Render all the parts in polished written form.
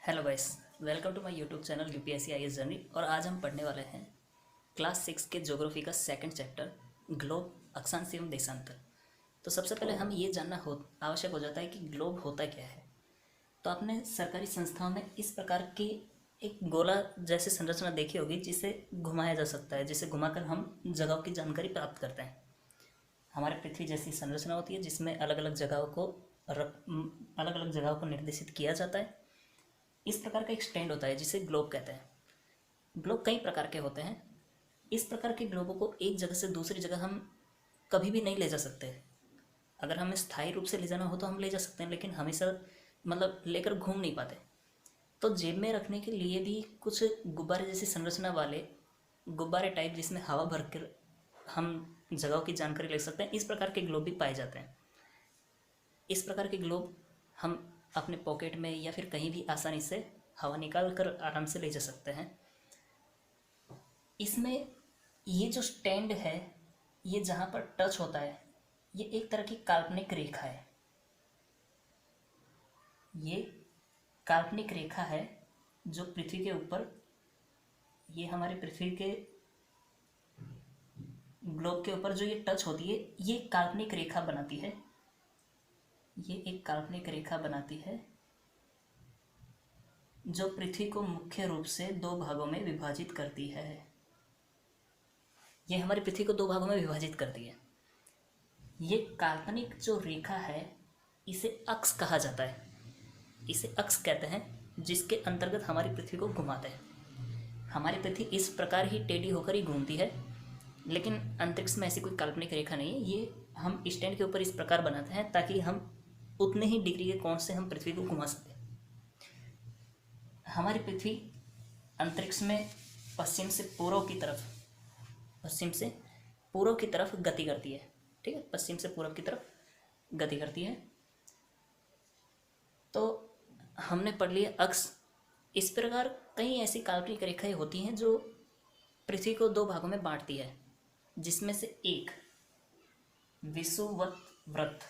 Hello guys, welcome to my YouTube channel UPSC IAS journey. और आज हम पढ़ने वाले हैं क्लास 6 के ज्योग्राफी का सेकंड चैप्टर ग्लोब, अक्षांश एवं देशांतर। तो सबसे पहले हम ये जानना हो आवश्यक हो जाता है कि ग्लोब होता क्या है। तो आपने सरकारी संस्थाओं में इस प्रकार की एक गोला जैसी संरचना देखी होगी जिसे घुमाया जा सकता है, जिसे घुमाकर हम जगहों की जानकारी प्राप्त करते हैं। हमारे पृथ्वी जैसी संरचना होती है जिसमें अलग अलग जगहों को निर्देशित किया जाता है। इस प्रकार का एक स्टैंड होता है जिसे ग्लोब कहते हैं। ग्लोब कई प्रकार के होते हैं। इस प्रकार के ग्लोबों को एक जगह से दूसरी जगह हम कभी भी नहीं ले जा सकते। अगर हमें स्थायी रूप से ले जाना हो तो हम ले जा सकते हैं, लेकिन हमेशा लेकर घूम नहीं पाते। तो जेब में रखने के लिए भी कुछ गुब्बारे जैसी संरचना वाले गुब्बारे टाइप, जिसमें हवा भरकर हम जगहों की जानकारी ले सकते हैं, इस प्रकार के ग्लोब भी पाए जाते हैं। इस प्रकार के ग्लोब हम अपने पॉकेट में या फिर कहीं भी आसानी से हवा निकाल कर आराम से ले जा सकते हैं। इसमें ये जो स्टैंड है, ये जहाँ पर टच होता है, ये एक तरह की काल्पनिक रेखा है। ये काल्पनिक रेखा है जो पृथ्वी के ऊपर, ये हमारे पृथ्वी के ग्लोब के ऊपर जो ये टच होती है, ये काल्पनिक रेखा बनाती है। ये एक काल्पनिक रेखा बनाती है जो पृथ्वी को मुख्य रूप से दो भागों में विभाजित करती है। ये हमारी पृथ्वी को दो भागों में विभाजित करती है। ये काल्पनिक जो रेखा है इसे अक्ष कहा जाता है। इसे अक्ष कहते हैं, जिसके अंतर्गत हमारी पृथ्वी को घुमाते हैं। हमारी पृथ्वी इस प्रकार ही टेढ़ी होकर ही घूमती है, लेकिन अंतरिक्ष में ऐसी कोई काल्पनिक रेखा नहीं है। ये हम स्टैंड के ऊपर इस प्रकार बनाते हैं ताकि हम उतने ही डिग्री के कोण से हम पृथ्वी को घुमा सकें। हमारी पृथ्वी अंतरिक्ष में पश्चिम से पूर्व की तरफ गति करती है। ठीक है, पश्चिम से पूर्व की तरफ गति करती है। तो हमने पढ़ लिया अक्ष। इस प्रकार कई ऐसी काल्पनिक रेखाएं होती हैं जो पृथ्वी को दो भागों में बांटती है, जिसमें से एक विषुवत वृत्त,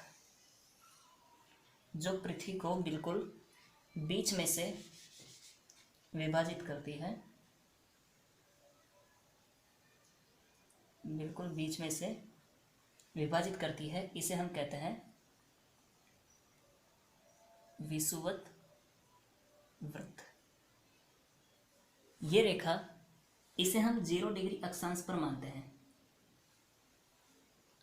जो पृथ्वी को बिल्कुल बीच में से विभाजित करती है। बिल्कुल बीच में से विभाजित करती है, इसे हम कहते हैं विषुवत वृत्त। ये रेखा, इसे हम 0 डिग्री अक्षांश पर मानते हैं।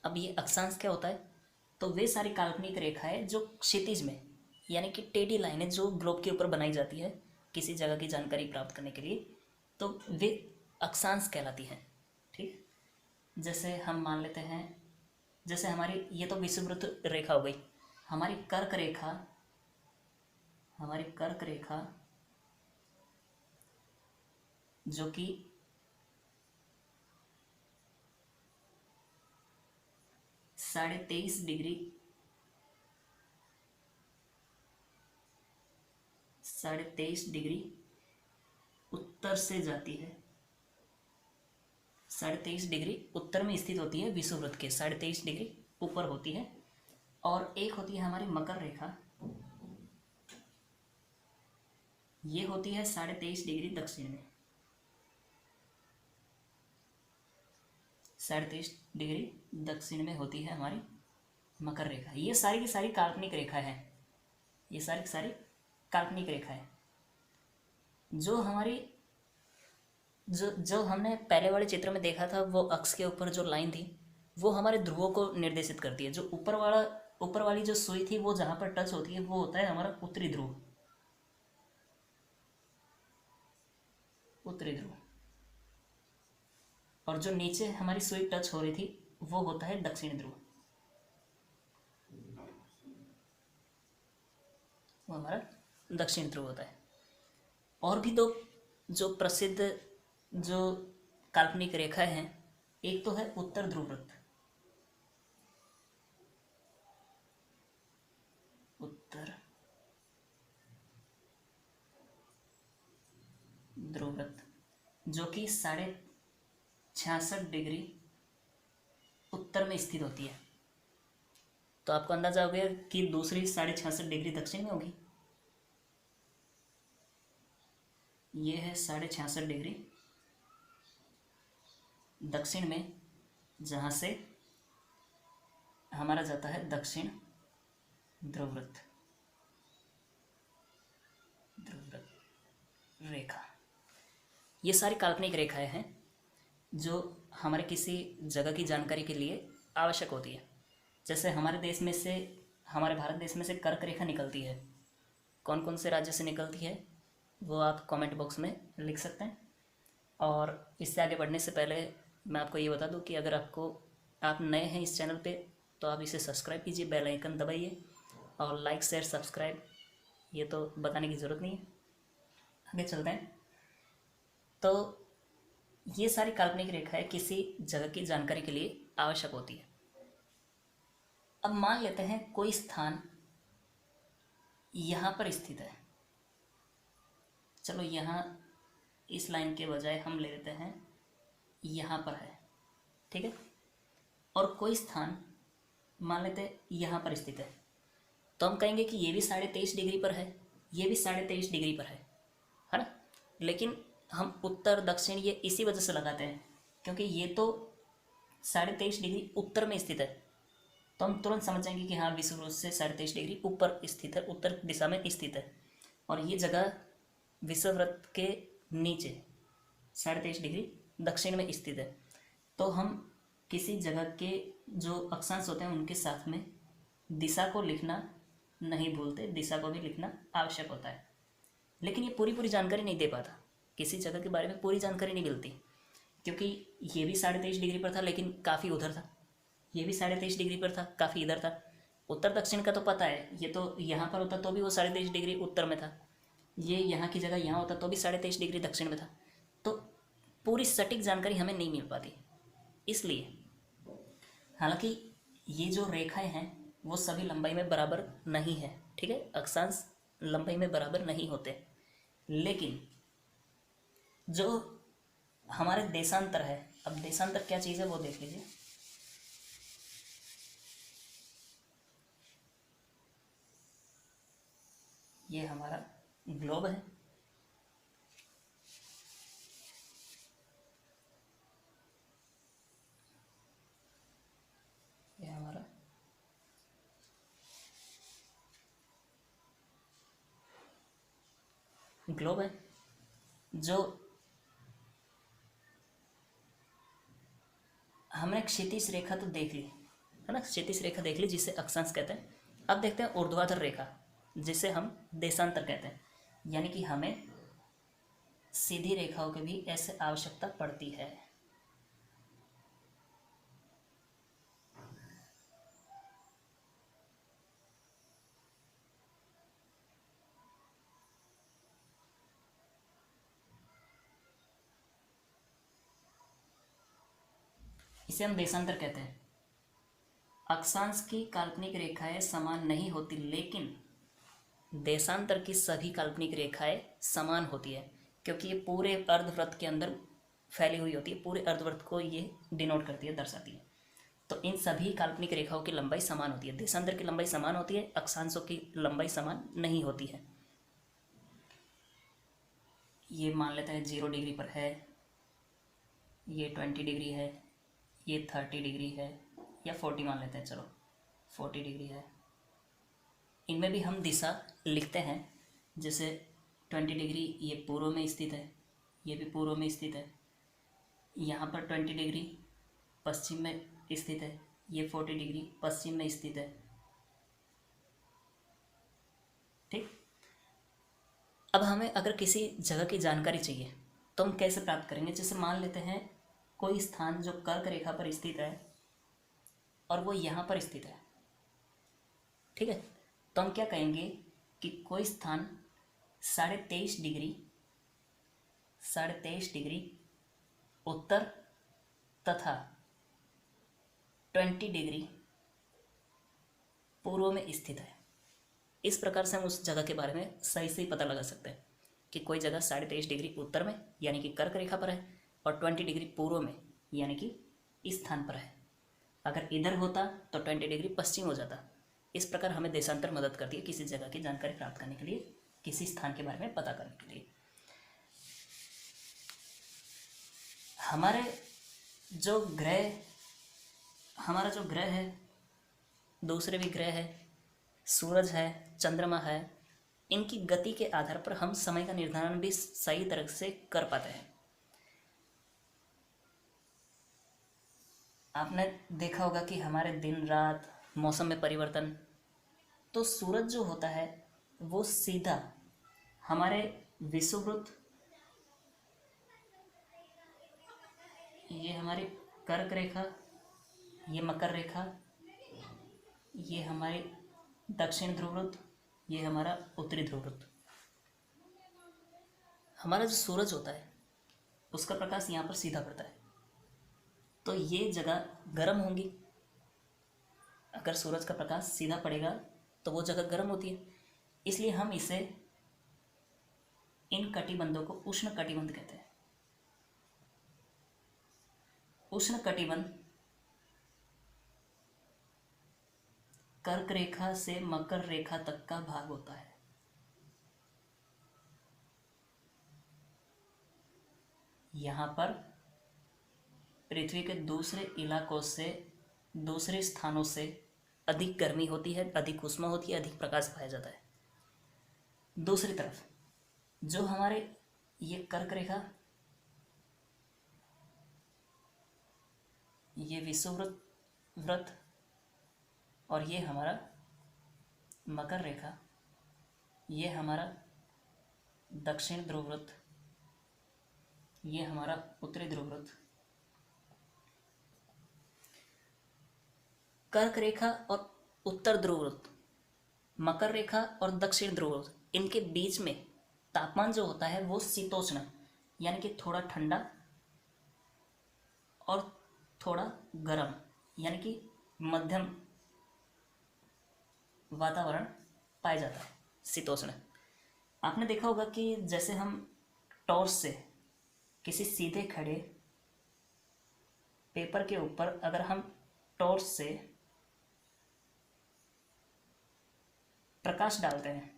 अब ये अक्षांश क्या होता है? तो वे सारी काल्पनिक रेखाएं जो क्षितिज में, यानी कि टेढ़ी लाइनें जो ग्लोब के ऊपर बनाई जाती है किसी जगह की जानकारी प्राप्त करने के लिए, तो वे अक्षांश कहलाती हैं। ठीक, जैसे हम मान लेते हैं, जैसे हमारी ये तो विषुववृत्त रेखा हो गई। हमारी कर्क रेखा जो कि 23.5 डिग्री उत्तर से जाती है। 23.5 डिग्री उत्तर में स्थित होती है विषुववृत्त के, 23.5 डिग्री ऊपर होती है। और एक होती है हमारी मकर रेखा, ये होती है 23.5 डिग्री दक्षिण में। 23.5 डिग्री दक्षिण में होती है हमारी मकर रेखा। ये सारी की सारी काल्पनिक रेखा है। ये सारी की सारी काल्पनिक रेखा है जो हमारी जो हमने पहले वाले चित्र में देखा था, वो अक्ष के ऊपर जो लाइन थी वो हमारे ध्रुवों को निर्देशित करती है। जो ऊपर वाली जो सुई थी वो जहाँ पर टच होती है वो होता है हमारा उत्तरी ध्रुव। और जो नीचे हमारी सुई टच हो रही थी वो होता है दक्षिण ध्रुव। वो हमारा दक्षिण ध्रुव होता है। और भी दो जो प्रसिद्ध जो काल्पनिक रेखा हैं, एक तो है उत्तर ध्रुव वृत्त। उत्तर ध्रुव वृत्त जो कि 66.5 डिग्री उत्तर में स्थित होती है। तो आपको अंदाजा हो गया कि दूसरी 66.5 डिग्री दक्षिण में होगी। ये है 66.5 डिग्री दक्षिण में, जहाँ से हमारा जाता है दक्षिण ध्रुववृत्त, ध्रुववृत्त रेखा। ये सारी काल्पनिक रेखाएं हैं जो हमारे किसी जगह की जानकारी के लिए आवश्यक होती है। जैसे हमारे देश में से, हमारे भारत देश में से कर्क रेखा निकलती है। कौन कौन से राज्य से निकलती है वो आप कमेंट बॉक्स में लिख सकते हैं। और इससे आगे बढ़ने से पहले मैं आपको ये बता दूं कि अगर आप नए हैं इस चैनल पे तो आप इसे सब्सक्राइब कीजिए, बेल आइकन दबाइए, और लाइक शेयर सब्सक्राइब ये तो बताने की ज़रूरत नहीं है। आगे चलते हैं। तो ये सारी काल्पनिक रेखाएं किसी जगह की जानकारी के लिए आवश्यक होती है। अब मान लेते हैं कोई स्थान यहाँ पर स्थित है। चलो यहाँ इस लाइन के बजाय हम ले लेते हैं यहाँ पर है, ठीक है। और कोई स्थान मान लेते हैं यहाँ पर स्थित है, तो हम कहेंगे कि ये भी 23.5 डिग्री पर है, ये भी 23.5 डिग्री पर है ना। लेकिन हम उत्तर दक्षिण ये इसी वजह से लगाते हैं क्योंकि ये तो 23.5 डिग्री उत्तर में स्थित है, तो हम तुरंत समझ जाएंगे कि हाँ विषुववृत्त से 23.5 डिग्री ऊपर स्थित है, उत्तर दिशा में स्थित है। और ये जगह विषुववृत्त के नीचे 23.5 डिग्री दक्षिण में स्थित है। तो हम किसी जगह के जो अक्षांश होते हैं उनके साथ में दिशा को लिखना नहीं भूलते, दिशा को भी लिखना आवश्यक होता है। लेकिन ये पूरी जानकारी नहीं दे पाता, किसी जगह के बारे में पूरी जानकारी नहीं मिलती, क्योंकि ये भी 23.5 डिग्री पर था लेकिन काफ़ी उधर था, ये भी 23.5 डिग्री पर था काफ़ी इधर था। उत्तर दक्षिण का तो पता है, ये तो यहाँ पर होता तो भी वो 23.5 डिग्री उत्तर में था, ये यहाँ की जगह यहाँ होता तो भी 23.5 डिग्री दक्षिण में था। तो पूरी सटीक जानकारी हमें नहीं मिल पाती। इसलिए हालांकि ये जो रेखाएं हैं वो सभी लंबाई में बराबर नहीं है, ठीक है, अक्षांश लंबाई में बराबर नहीं होते। लेकिन जो हमारे देशांतर है, अब देशांतर क्या चीज़ है वो देख लीजिए। ये हमारा ग्लोब है, ये हमारा ग्लोब है। जो हमने क्षैतिज रेखा तो देख ली है ना, क्षैतिज रेखा देख ली जिसे अक्षांश कहते हैं। अब देखते हैं ऊर्ध्वाधर रेखा जिसे हम देशांतर कहते हैं, यानी कि हमें सीधी रेखाओं की भी ऐसे आवश्यकता पड़ती है। इसे हम देशांतर कहते हैं। अक्षांश की काल्पनिक रेखाएं समान नहीं होती, लेकिन देशांतर की सभी काल्पनिक रेखाएं समान होती है, क्योंकि ये पूरे अर्धवृत्त के अंदर फैली हुई होती है, पूरे अर्धवृत्त को ये डिनोट करती है, दर्शाती है। तो इन सभी काल्पनिक रेखाओं की लंबाई समान होती है, देशांतर की लंबाई समान होती है, अक्षांशों की लंबाई समान नहीं होती है। ये मान लेते हैं 0 डिग्री पर है, ये 20 डिग्री है, ये 30 डिग्री है, या 40 मान लेते हैं, चलो 40 डिग्री है। इनमें भी हम दिशा लिखते हैं, जैसे 20 डिग्री ये पूर्व में स्थित है, ये भी पूर्व में स्थित है। यहाँ पर 20 डिग्री पश्चिम में स्थित है, ये 40 डिग्री पश्चिम में स्थित है, ठीक। अब हमें अगर किसी जगह की जानकारी चाहिए तो हम कैसे प्राप्त करेंगे। जैसे मान लेते हैं कोई स्थान जो कर्क रेखा पर स्थित है और वो यहाँ पर स्थित है, ठीक है, तो हम क्या कहेंगे कि कोई स्थान 23.5 डिग्री उत्तर तथा 20 डिग्री पूर्व में स्थित है। इस प्रकार से हम उस जगह के बारे में सही से पता लगा सकते हैं कि कोई जगह 23.5 डिग्री उत्तर में यानी कि कर्क रेखा पर है और 20 डिग्री पूर्व में यानी कि इस स्थान पर है। अगर इधर होता तो 20 डिग्री पश्चिम हो जाता। इस प्रकार हमें देशांतर मदद करती है किसी जगह की जानकारी प्राप्त करने के लिए, किसी स्थान के बारे में पता करने के लिए। हमारे जो ग्रह हमारा जो ग्रह है, दूसरे भी ग्रह है, सूरज है, चंद्रमा है, इनकी गति के आधार पर हम समय का निर्धारण भी सही तरह से कर पाते हैं। आपने देखा होगा कि हमारे दिन रात, मौसम में परिवर्तन, तो सूरज जो होता है वो सीधा हमारे विषुववृत्त, ये हमारी कर्क रेखा, ये मकर रेखा, ये हमारी दक्षिण ध्रुववृत्त, ये हमारा उत्तरी ध्रुववृत्त। हमारा जो सूरज होता है उसका प्रकाश यहाँ पर सीधा पड़ता है, तो ये जगह गर्म होंगी। अगर सूरज का प्रकाश सीधा पड़ेगा तो वो जगह गर्म होती है, इसलिए हम इसे, इन कटिबंधों को उष्ण कटिबंध कहते हैं। उष्ण कटिबंध कर्क रेखा से मकर रेखा तक का भाग होता है। यहाँ पर पृथ्वी के दूसरे इलाकों से, दूसरे स्थानों से अधिक गर्मी होती है, अधिक ऊष्मा होती है, अधिक प्रकाश पाया जाता है। दूसरी तरफ जो हमारे ये कर्क रेखा, ये विषुववृत्त और ये हमारा मकर रेखा, ये हमारा दक्षिण ध्रुववृत्त, ये हमारा उत्तरी ध्रुववृत्त। कर्क रेखा और उत्तर ध्रुववृत्त, मकर रेखा और दक्षिण ध्रुववृत्त, इनके बीच में तापमान जो होता है वो शीतोष्ण, यानी कि थोड़ा ठंडा और थोड़ा गर्म, यानी कि मध्यम वातावरण पाया जाता है, शीतोष्ण। आपने देखा होगा कि जैसे हम टॉर्च से किसी सीधे खड़े पेपर के ऊपर अगर हम टॉर्च से प्रकाश डालते हैं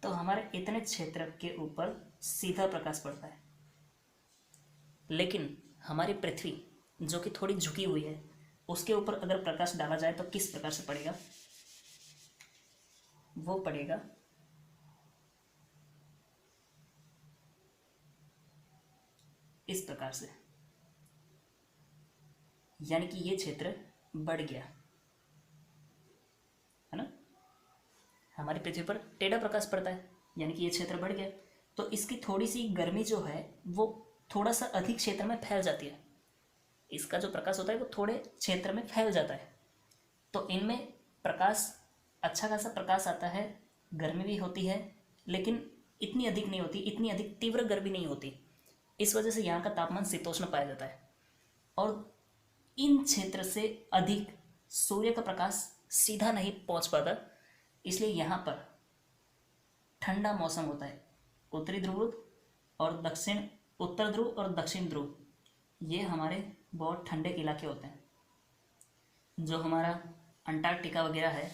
तो हमारे इतने क्षेत्र के ऊपर सीधा प्रकाश पड़ता है, लेकिन हमारी पृथ्वी जो कि थोड़ी झुकी हुई है उसके ऊपर अगर प्रकाश डाला जाए तो किस प्रकार से पड़ेगा? वो पड़ेगा इस प्रकार से, यानी कि ये क्षेत्र बढ़ गया है ना। हमारी पृथ्वी पर टेढ़ा प्रकाश पड़ता है, यानी कि ये क्षेत्र बढ़ गया, तो इसकी थोड़ी सी गर्मी जो है वो थोड़ा सा अधिक क्षेत्र में फैल जाती है। इसका जो प्रकाश होता है वो थोड़े क्षेत्र में फैल जाता है, तो इनमें प्रकाश, अच्छा खासा प्रकाश आता है, गर्मी भी होती है, लेकिन इतनी अधिक नहीं होती, इतनी अधिक तीव्र गर्मी नहीं होती। इस वजह से यहाँ का तापमान शीतोष्ण पाया जाता है, और इन क्षेत्र से अधिक सूर्य का प्रकाश सीधा नहीं पहुँच पाता, इसलिए यहाँ पर ठंडा मौसम होता है। उत्तरी ध्रुव और दक्षिण, उत्तर ध्रुव और दक्षिण ध्रुव, ये हमारे बहुत ठंडे इलाके होते हैं। जो हमारा अंटार्कटिका वगैरह है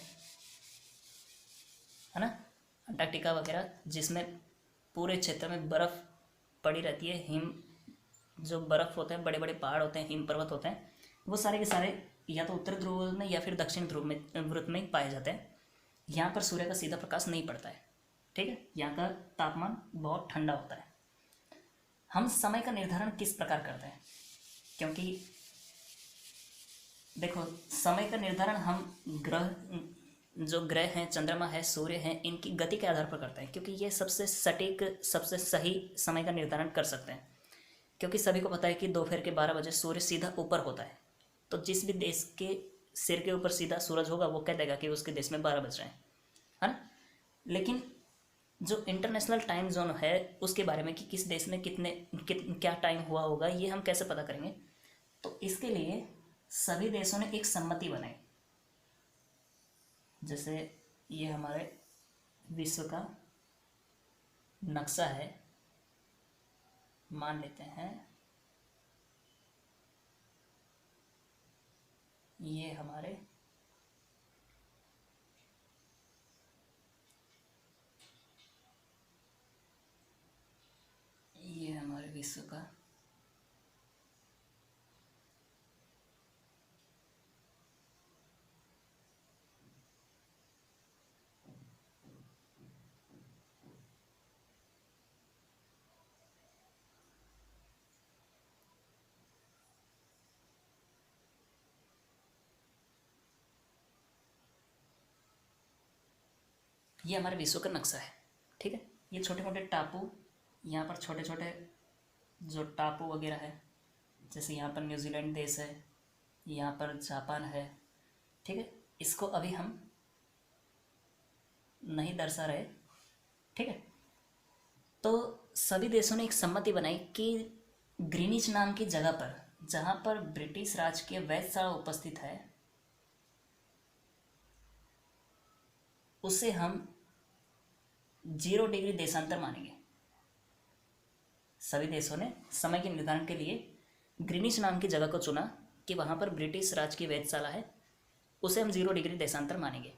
ना, अंटार्कटिका वगैरह जिसमें पूरे क्षेत्र में बर्फ़ पड़ी रहती है, हिम, जो बर्फ़ होते हैं, बड़े बड़े पहाड़ होते हैं, हिम पर्वत होते हैं, वो सारे के सारे या तो उत्तर ध्रुव में या फिर दक्षिण ध्रुव में, वृत्त में पाए जाते हैं। यहाँ पर सूर्य का सीधा प्रकाश नहीं पड़ता है, ठीक है। यहाँ का तापमान बहुत ठंडा होता है। हम समय का निर्धारण किस प्रकार करते हैं? क्योंकि देखो, समय का निर्धारण हम ग्रह, जो ग्रह हैं, चंद्रमा है, सूर्य हैं, इनकी गति के आधार पर करते हैं, क्योंकि ये सबसे सटीक, सबसे सही समय का निर्धारण कर सकते हैं। क्योंकि सभी को पता है कि दोपहर के 12 बजे सूर्य सीधा ऊपर होता है, तो जिस भी देश के सिर के ऊपर सीधा सूरज होगा वो कह देगा कि उसके देश में 12 बज रहे हैं, है ना। लेकिन जो इंटरनेशनल टाइम जोन है उसके बारे में कि किस देश में क्या टाइम हुआ होगा, ये हम कैसे पता करेंगे? तो इसके लिए सभी देशों ने एक सम्मति बनाई। जैसे ये हमारे विश्व का नक्शा है, मान लेते हैं ये हमारे विश्व का ये हमारे विश्व का नक्शा है। ठीक है, ये छोटे मोटे टापू, यहाँ पर छोटे छोटे जो टापू वगैरह है, जैसे यहाँ पर न्यूजीलैंड देश है, यहाँ पर जापान है। ठीक है, इसको अभी हम नहीं दर्शा रहे। ठीक है, तो सभी देशों ने एक सम्मति बनाई कि ग्रीनिच नाम की जगह पर, जहाँ पर ब्रिटिश राज के वेधशाला उपस्थित है, उसे हम 0 डिग्री देशांतर मानेंगे। सभी देशों ने समय के निर्धारण के लिए ग्रीनिच नाम की जगह को चुना कि वहाँ पर ब्रिटिश राज की वेधशाला है, उसे हम 0 डिग्री देशांतर मानेंगे।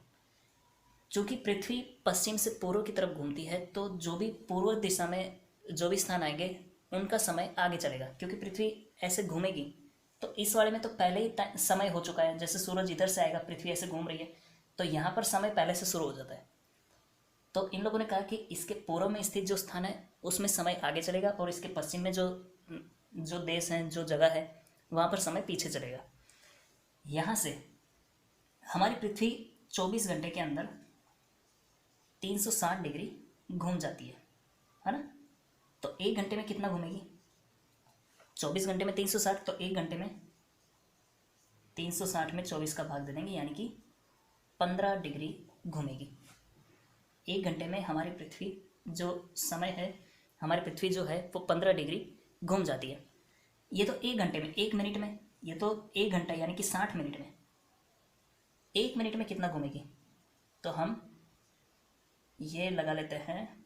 चूँकि पृथ्वी पश्चिम से पूर्व की तरफ घूमती है, तो जो भी पूर्व दिशा में जो भी स्थान आएंगे उनका समय आगे चलेगा, क्योंकि पृथ्वी ऐसे घूमेगी। तो इस वाले में तो पहले ही समय हो चुका है, जैसे सूरज इधर से आएगा, पृथ्वी ऐसे घूम रही है, तो यहाँ पर समय पहले से शुरू हो जाता है। तो इन लोगों ने कहा कि इसके पूर्व में स्थित जो स्थान है उसमें समय आगे चलेगा, और इसके पश्चिम में जो जो देश हैं, जो जगह है, वहाँ पर समय पीछे चलेगा। यहाँ से हमारी पृथ्वी 24 घंटे के अंदर 360 डिग्री घूम जाती है ना। तो 1 घंटे में कितना घूमेगी? 24 घंटे में 360, तो 1 घंटे में 360 में 24 का भाग दे देंगे, यानी कि 15 डिग्री घूमेगी। 1 घंटे में हमारी पृथ्वी जो समय है, हमारी पृथ्वी जो है वो 15 डिग्री घूम जाती है। ये तो 1 घंटे में, 1 मिनट में, ये तो 1 घंटा यानी कि 60 मिनट में। 1 मिनट में कितना घूमेगी? तो हम ये लगा लेते हैं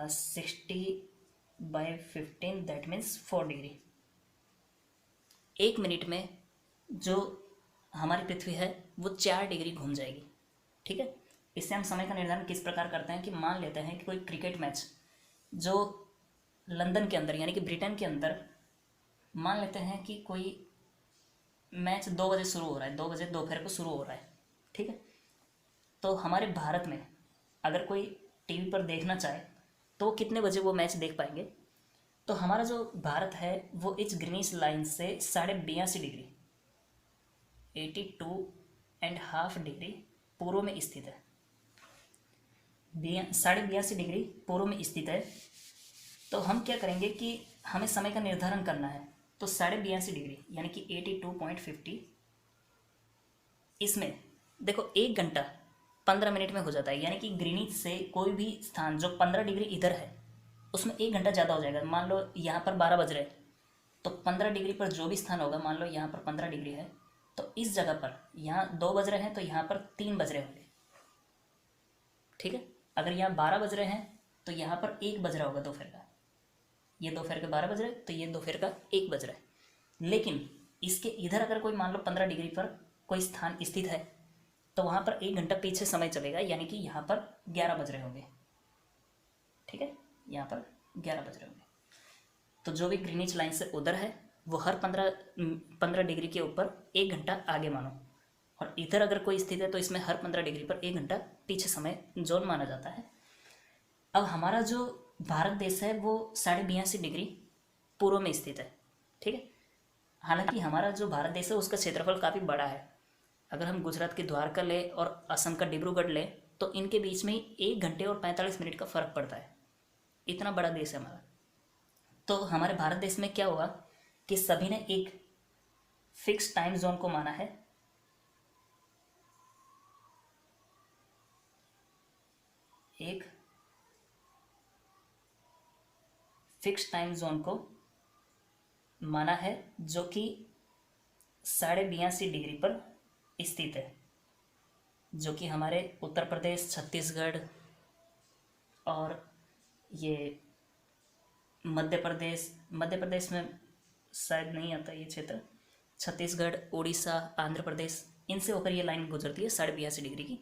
60/15, दैट मीन्स 4 डिग्री। 1 मिनट में जो हमारी पृथ्वी है वो 4 डिग्री घूम जाएगी। ठीक है, इससे हम समय का निर्धारण किस प्रकार करते हैं कि मान लेते हैं कि कोई क्रिकेट मैच जो लंदन के अंदर यानी कि ब्रिटेन के अंदर, मान लेते हैं कि कोई मैच 2 बजे शुरू हो रहा है, 2 बजे दोपहर को शुरू हो रहा है। ठीक है, तो हमारे भारत में अगर कोई टीवी पर देखना चाहे तो कितने बजे वो मैच देख पाएंगे? तो हमारा जो भारत है वो इस ग्रीनिच लाइन से 82.5 डिग्री, 82.5 डिग्री पूर्व में स्थित है। 82.5 डिग्री पूर्व में स्थित है। तो हम क्या करेंगे कि हमें समय का निर्धारण करना है, तो 82.5 डिग्री यानी कि 82.50, इसमें देखो 1 घंटा 15 मिनट में हो जाता है, यानी कि ग्रीनिच से कोई भी स्थान जो 15 डिग्री इधर है उसमें 1 घंटा ज़्यादा हो जाएगा। मान लो यहाँ पर 12 बज रहे हैं, तो 15 डिग्री पर जो भी स्थान होगा, मान लो यहाँ पर 15 डिग्री है, तो इस जगह पर यहाँ 2 बज रहे हैं तो यहाँ पर 3 बज रहे होंगे। ठीक है, अगर यहाँ 12 बज रहे हैं तो यहाँ पर 1 बज रहा होगा दोपहर का। ये दोपहर के 12 बज रहे तो ये दोपहर का 1 बज रहा है। लेकिन इसके इधर अगर कोई मान लो 15 डिग्री पर कोई स्थान स्थित है तो वहाँ पर 1 घंटा पीछे समय चलेगा, यानी कि यहाँ पर 11 बज रहे होंगे। ठीक है, यहाँ पर 11 बज रहे होंगे। तो जो भी ग्रीनिच लाइन से उधर है वो हर 15 डिग्री के ऊपर 1 घंटा आगे मानो, और इधर अगर कोई स्थित है तो इसमें हर 15 डिग्री पर 1 घंटा पीछे समय जोन माना जाता है। अब हमारा जो भारत देश है वो 82.5 डिग्री पूर्व में स्थित है। ठीक है, हालांकि हमारा जो भारत देश है उसका क्षेत्रफल काफ़ी बड़ा है। अगर हम गुजरात के द्वारका लें और असम का डिब्रूगढ़ लें तो इनके बीच में 1 घंटे और 45 मिनट का फ़र्क पड़ता है। इतना बड़ा देश है हमारा। तो हमारे भारत देश में क्या हुआ कि सभी ने एक फिक्स टाइम जोन को माना है। एक फिक्स टाइम जोन को माना है जो कि 82.5 डिग्री पर स्थित है, जो कि हमारे उत्तर प्रदेश, छत्तीसगढ़ और ये मध्य प्रदेश में शायद नहीं आता ये क्षेत्र, छत्तीसगढ़, उड़ीसा, आंध्र प्रदेश, इनसे होकर ये लाइन गुजरती है 82.5 डिग्री की।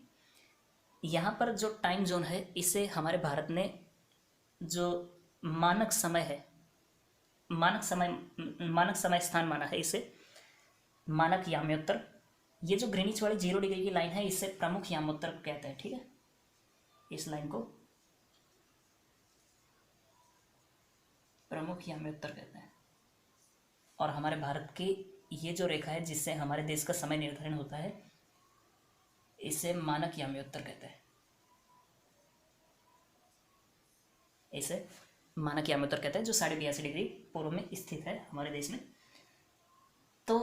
यहाँ पर जो टाइम जोन है इसे हमारे भारत ने जो मानक समय है मानक समय स्थान माना है इसे मानक याम्योत्तर। ये जो ग्रीनिच वाली 0 डिग्री की लाइन है इसे प्रमुख यामोत्तर कहते हैं, ठीक है। इस लाइन को प्रमुख याम्योत्तर कहते हैं। और हमारे भारत की ये जो रेखा है जिससे हमारे देश का समय निर्धारण होता है इसे मानक याम्योत्तर कहते हैं। इसे मानक याम्योत्तर कहते हैं जो 82.5 डिग्री पूर्व में स्थित है हमारे देश में। तो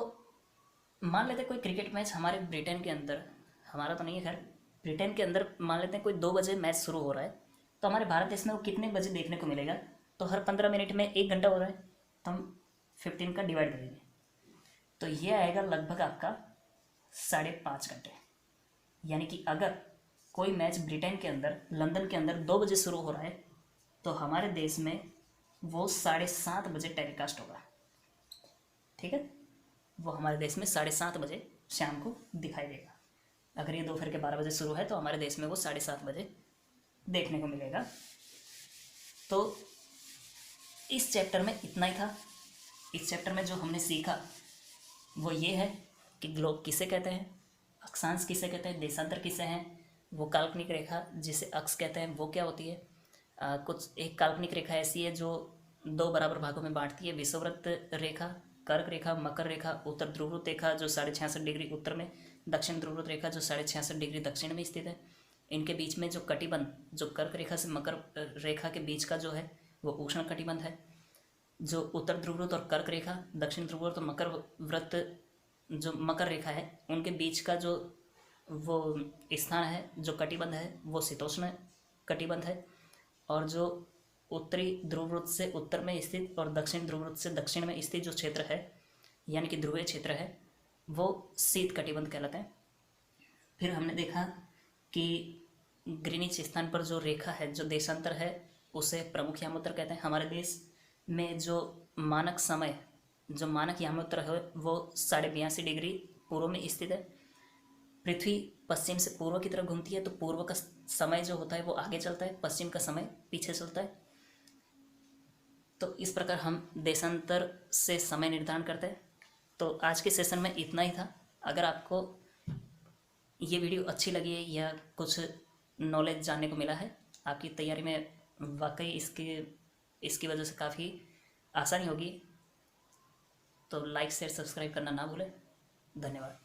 मान लेते हैं कोई क्रिकेट मैच हमारे ब्रिटेन के अंदर, हमारा तो नहीं है खैर, ब्रिटेन के अंदर मान लेते हैं कोई 2 बजे मैच शुरू हो रहा है, तो हमारे भारत देश में वो कितने बजे देखने को मिलेगा? तो हर 15 मिनट में 1 घंटा हो रहा है, तो हम 15 का डिवाइड करेंगे तो ये आएगा लगभग आपका 5.5 घंटे। यानी कि अगर कोई मैच ब्रिटेन के अंदर लंदन के अंदर 2 बजे शुरू हो रहा है तो हमारे देश में वो 7:30 बजे टेलीकास्ट होगा, ठीक है। वो हमारे देश में 7:30 बजे शाम को दिखाई देगा। अगर ये दोपहर के 12 बजे शुरू है तो हमारे देश में वो 7:30 बजे देखने को मिलेगा। तो इस चैप्टर में इतना ही था। इस चैप्टर में जो हमने सीखा वो ये है कि ग्लोब किसे कहते हैं, अक्षांश किसे कहते हैं, देशांतर किसे हैं, वो काल्पनिक रेखा जिसे अक्ष कहते हैं वो क्या होती है। कुछ एक काल्पनिक रेखा ऐसी है जो 2 बराबर भागों में बांटती है, विषुववृत्त रेखा, कर्क रेखा, मकर रेखा, उत्तर ध्रुववृत्त रेखा जो 66.5 डिग्री उत्तर में, दक्षिण ध्रुववृत्त रेखा जो 66.5 डिग्री दक्षिण में स्थित है। इनके बीच में जो कटिबंध जो कर्क रेखा से मकर रेखा के बीच का जो है वो उष्ण कटिबंध है। जो उत्तर ध्रुववृत्त और कर्क रेखा, दक्षिण ध्रुववृत्त और मकर वृत्त जो मकर रेखा है उनके बीच का जो वो स्थान है जो कटिबंध है वो शीतोष्ण कटिबंध है। और जो उत्तरी ध्रुववृत्त से उत्तर में स्थित और दक्षिण ध्रुववृत्त से दक्षिण में स्थित जो क्षेत्र है यानी कि ध्रुवीय क्षेत्र है वो शीत कटिबंध कहलाते हैं। फिर हमने देखा कि ग्रीनिच स्थान पर जो रेखा है जो देशांतर है उसे प्रमुख यामोत्तर कहते हैं। हमारे देश में जो मानक समय जो मानक यामोत्तर है वो 82.5 डिग्री पूर्व में स्थित है। पृथ्वी पश्चिम से पूर्व की तरफ घूमती है तो पूर्व का समय जो होता है वो आगे चलता है, पश्चिम का समय पीछे चलता है। तो इस प्रकार हम देशांतर से समय निर्धारण करते हैं। तो आज के सेशन में इतना ही था। अगर आपको ये वीडियो अच्छी लगी है या कुछ नॉलेज जानने को मिला है आपकी तैयारी में, वाकई इसकी वजह से काफ़ी आसानी होगी, तो लाइक शेयर सब्सक्राइब करना ना भूलें। धन्यवाद।